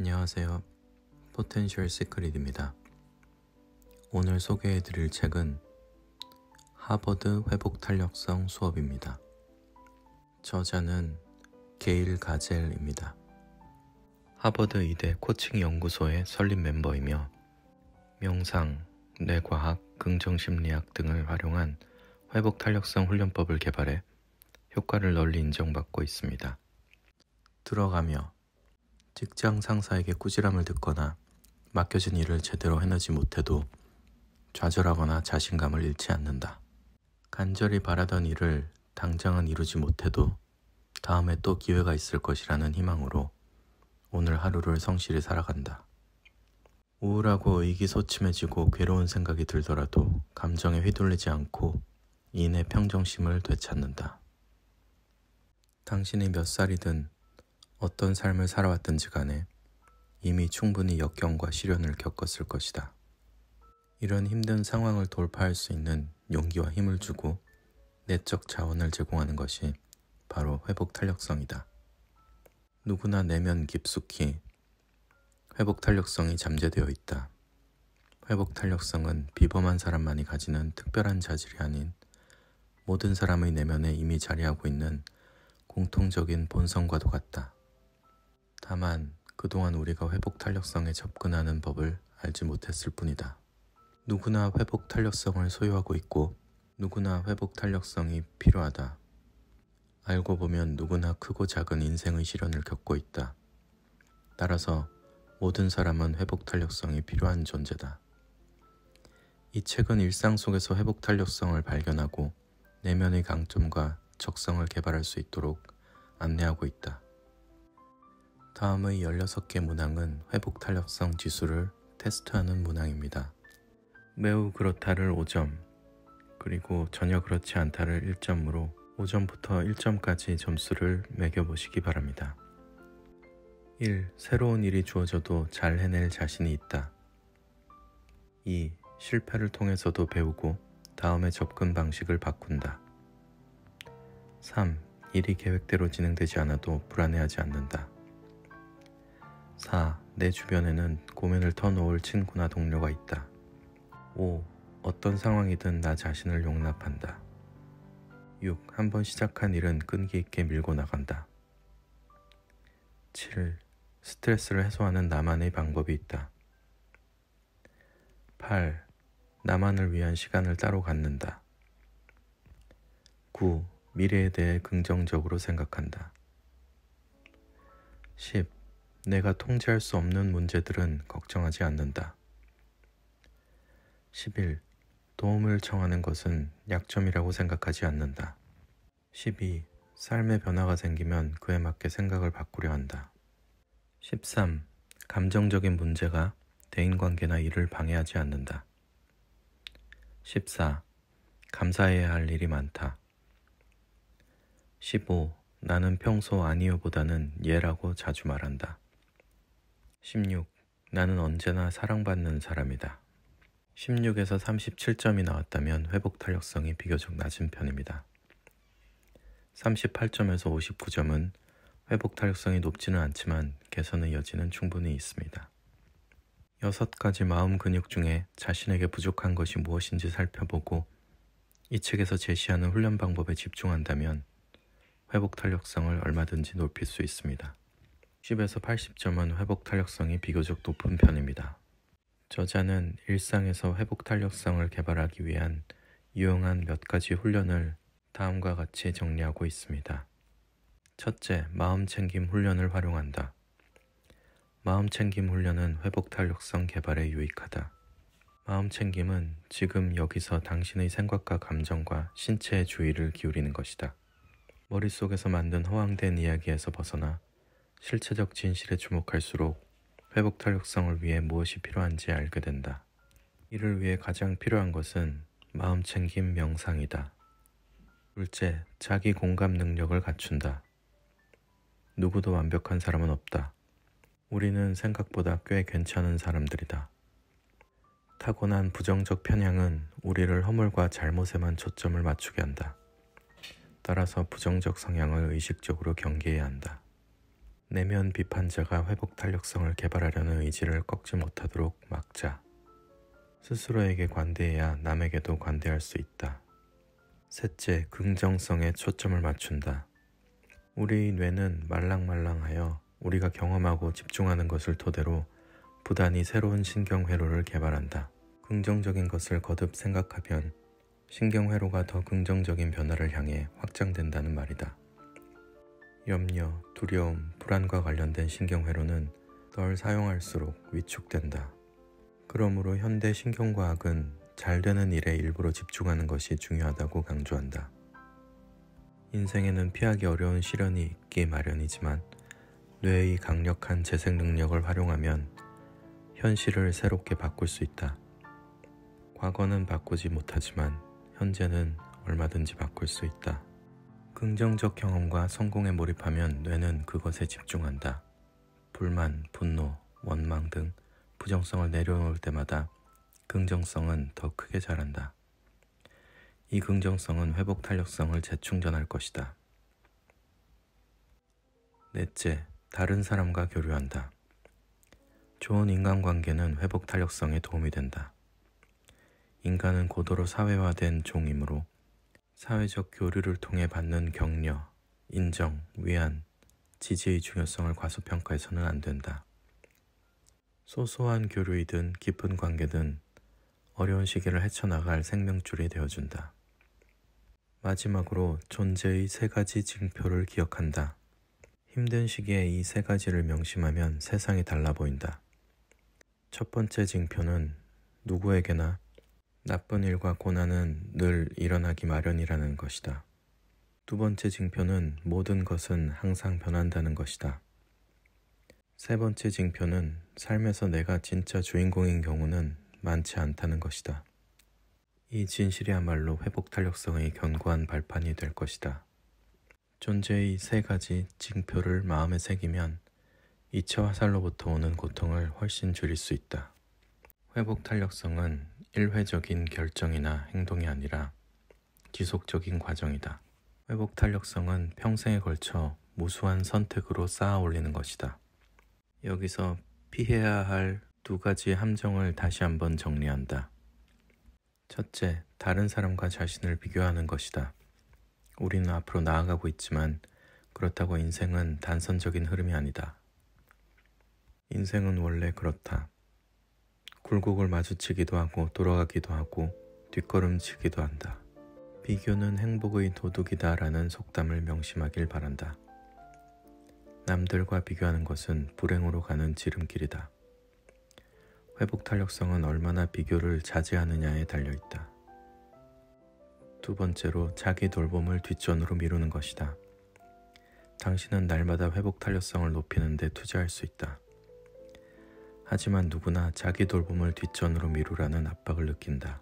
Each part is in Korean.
안녕하세요. 포텐셜 시크릿입니다. 오늘 소개해드릴 책은 하버드 회복 탄력성 수업입니다. 저자는 게일 가젤입니다. 하버드 의대 코칭 연구소의 설립 멤버이며 명상, 뇌과학, 긍정심리학 등을 활용한 회복 탄력성 훈련법을 개발해 효과를 널리 인정받고 있습니다. 들어가며 직장 상사에게 꾸지람을 듣거나 맡겨진 일을 제대로 해내지 못해도 좌절하거나 자신감을 잃지 않는다. 간절히 바라던 일을 당장은 이루지 못해도 다음에 또 기회가 있을 것이라는 희망으로 오늘 하루를 성실히 살아간다. 우울하고 의기소침해지고 괴로운 생각이 들더라도 감정에 휘둘리지 않고 인의 평정심을 되찾는다. 당신이 몇 살이든 어떤 삶을 살아왔든지 간에 이미 충분히 역경과 시련을 겪었을 것이다. 이런 힘든 상황을 돌파할 수 있는 용기와 힘을 주고 내적 자원을 제공하는 것이 바로 회복 탄력성이다. 누구나 내면 깊숙이 회복 탄력성이 잠재되어 있다. 회복 탄력성은 비범한 사람만이 가지는 특별한 자질이 아닌 모든 사람의 내면에 이미 자리하고 있는 공통적인 본성과도 같다. 다만 그동안 우리가 회복 탄력성에 접근하는 법을 알지 못했을 뿐이다. 누구나 회복 탄력성을 소유하고 있고 누구나 회복 탄력성이 필요하다. 알고 보면 누구나 크고 작은 인생의 시련을 겪고 있다. 따라서 모든 사람은 회복 탄력성이 필요한 존재다. 이 책은 일상 속에서 회복 탄력성을 발견하고 내면의 강점과 적성을 개발할 수 있도록 안내하고 있다. 다음의 16개 문항은 회복 탄력성 지수를 테스트하는 문항입니다. 매우 그렇다를 5점, 그리고 전혀 그렇지 않다를 1점으로 5점부터 1점까지 점수를 매겨보시기 바랍니다. 1. 새로운 일이 주어져도 잘 해낼 자신이 있다. 2. 실패를 통해서도 배우고 다음의 접근 방식을 바꾼다. 3. 일이 계획대로 진행되지 않아도 불안해하지 않는다. 4. 내 주변에는 고민을 터놓을 친구나 동료가 있다. 5. 어떤 상황이든 나 자신을 용납한다. 6. 한번 시작한 일은 끈기 있게 밀고 나간다. 7. 스트레스를 해소하는 나만의 방법이 있다. 8. 나만을 위한 시간을 따로 갖는다. 9. 미래에 대해 긍정적으로 생각한다. 10. 내가 통제할 수 없는 문제들은 걱정하지 않는다. 11. 도움을 청하는 것은 약점이라고 생각하지 않는다. 12. 삶의 변화가 생기면 그에 맞게 생각을 바꾸려 한다. 13. 감정적인 문제가 대인관계나 일을 방해하지 않는다. 14. 감사해야 할 일이 많다. 15. 나는 평소 아니요보다는 예라고 자주 말한다. 16. 나는 언제나 사랑받는 사람이다. 16에서 37점이 나왔다면 회복 탄력성이 비교적 낮은 편입니다. 38점에서 59점은 회복 탄력성이 높지는 않지만 개선의 여지는 충분히 있습니다. 6가지 마음 근육 중에 자신에게 부족한 것이 무엇인지 살펴보고 이 책에서 제시하는 훈련 방법에 집중한다면 회복 탄력성을 얼마든지 높일 수 있습니다. 10에서 80점은 회복 탄력성이 비교적 높은 편입니다. 저자는 일상에서 회복 탄력성을 개발하기 위한 유용한 몇 가지 훈련을 다음과 같이 정리하고 있습니다. 첫째, 마음챙김 훈련을 활용한다. 마음챙김 훈련은 회복 탄력성 개발에 유익하다. 마음챙김은 지금 여기서 당신의 생각과 감정과 신체의 주의를 기울이는 것이다. 머릿속에서 만든 허황된 이야기에서 벗어나 실체적 진실에 주목할수록 회복 탄력성을 위해 무엇이 필요한지 알게 된다. 이를 위해 가장 필요한 것은 마음챙김 명상이다. 둘째, 자기 공감 능력을 갖춘다. 누구도 완벽한 사람은 없다. 우리는 생각보다 꽤 괜찮은 사람들이다. 타고난 부정적 편향은 우리를 허물과 잘못에만 초점을 맞추게 한다. 따라서 부정적 성향을 의식적으로 경계해야 한다. 내면 비판자가 회복 탄력성을 개발하려는 의지를 꺾지 못하도록 막자. 스스로에게 관대해야 남에게도 관대할 수 있다. 셋째, 긍정성에 초점을 맞춘다. 우리 뇌는 말랑말랑하여 우리가 경험하고 집중하는 것을 토대로 부단히 새로운 신경회로를 개발한다. 긍정적인 것을 거듭 생각하면 신경회로가 더 긍정적인 변화를 향해 확장된다는 말이다. 염려, 두려움, 불안과 관련된 신경회로는 덜 사용할수록 위축된다. 그러므로 현대 신경과학은 잘 되는 일에 일부러 집중하는 것이 중요하다고 강조한다. 인생에는 피하기 어려운 시련이 있기 마련이지만 뇌의 강력한 재생 능력을 활용하면 현실을 새롭게 바꿀 수 있다. 과거는 바꾸지 못하지만 현재는 얼마든지 바꿀 수 있다. 긍정적 경험과 성공에 몰입하면 뇌는 그것에 집중한다. 불만, 분노, 원망 등 부정성을 내려놓을 때마다 긍정성은 더 크게 자란다. 이 긍정성은 회복 탄력성을 재충전할 것이다. 넷째, 다른 사람과 교류한다. 좋은 인간관계는 회복 탄력성에 도움이 된다. 인간은 고도로 사회화된 종이므로 사회적 교류를 통해 받는 격려, 인정, 위안, 지지의 중요성을 과소평가해서는 안 된다. 소소한 교류이든 깊은 관계든 어려운 시기를 헤쳐나갈 생명줄이 되어준다. 마지막으로 존재의 3가지 징표를 기억한다. 힘든 시기에 이 3가지를 명심하면 세상이 달라 보인다. 첫 번째 징표는 누구에게나 나쁜 일과 고난은 늘 일어나기 마련이라는 것이다. 두 번째 징표는 모든 것은 항상 변한다는 것이다. 세 번째 징표는 삶에서 내가 진짜 주인공인 경우는 많지 않다는 것이다. 이 진실이야말로 회복 탄력성의 견고한 발판이 될 것이다. 존재의 3가지 징표를 마음에 새기면 이체 화살로부터 오는 고통을 훨씬 줄일 수 있다. 회복 탄력성은 일회적인 결정이나 행동이 아니라 지속적인 과정이다. 회복 탄력성은 평생에 걸쳐 무수한 선택으로 쌓아 올리는 것이다. 여기서 피해야 할 2가지 함정을 다시 한번 정리한다. 첫째, 다른 사람과 자신을 비교하는 것이다. 우리는 앞으로 나아가고 있지만 그렇다고 인생은 단선적인 흐름이 아니다. 인생은 원래 그렇다. 굴곡을 마주치기도 하고 돌아가기도 하고 뒷걸음치기도 한다. 비교는 행복의 도둑이다라는 속담을 명심하길 바란다. 남들과 비교하는 것은 불행으로 가는 지름길이다. 회복 탄력성은 얼마나 비교를 자제하느냐에 달려있다. 두 번째로 자기 돌봄을 뒷전으로 미루는 것이다. 당신은 날마다 회복 탄력성을 높이는 데 투자할 수 있다. 하지만 누구나 자기 돌봄을 뒷전으로 미루라는 압박을 느낀다.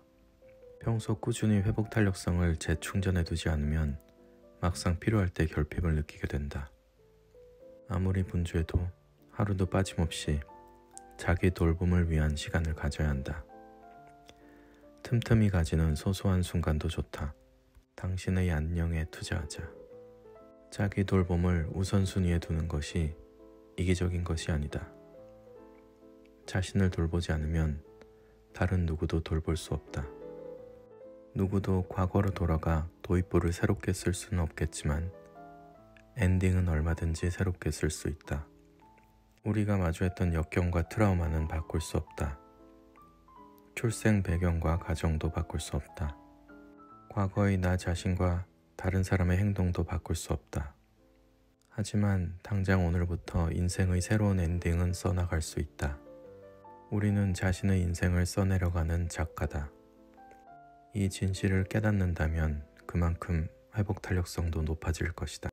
평소 꾸준히 회복 탄력성을 재충전해 두지 않으면 막상 필요할 때 결핍을 느끼게 된다. 아무리 분주해도 하루도 빠짐없이 자기 돌봄을 위한 시간을 가져야 한다. 틈틈이 가지는 소소한 순간도 좋다. 당신의 안녕에 투자하자. 자기 돌봄을 우선순위에 두는 것이 이기적인 것이 아니다. 자신을 돌보지 않으면 다른 누구도 돌볼 수 없다. 누구도 과거로 돌아가 도입부를 새롭게 쓸 수는 없겠지만 엔딩은 얼마든지 새롭게 쓸 수 있다. 우리가 마주했던 역경과 트라우마는 바꿀 수 없다. 출생 배경과 가정도 바꿀 수 없다. 과거의 나 자신과 다른 사람의 행동도 바꿀 수 없다. 하지만 당장 오늘부터 인생의 새로운 엔딩은 써나갈 수 있다. 우리는 자신의 인생을 써내려가는 작가다. 이 진실을 깨닫는다면 그만큼 회복 탄력성도 높아질 것이다.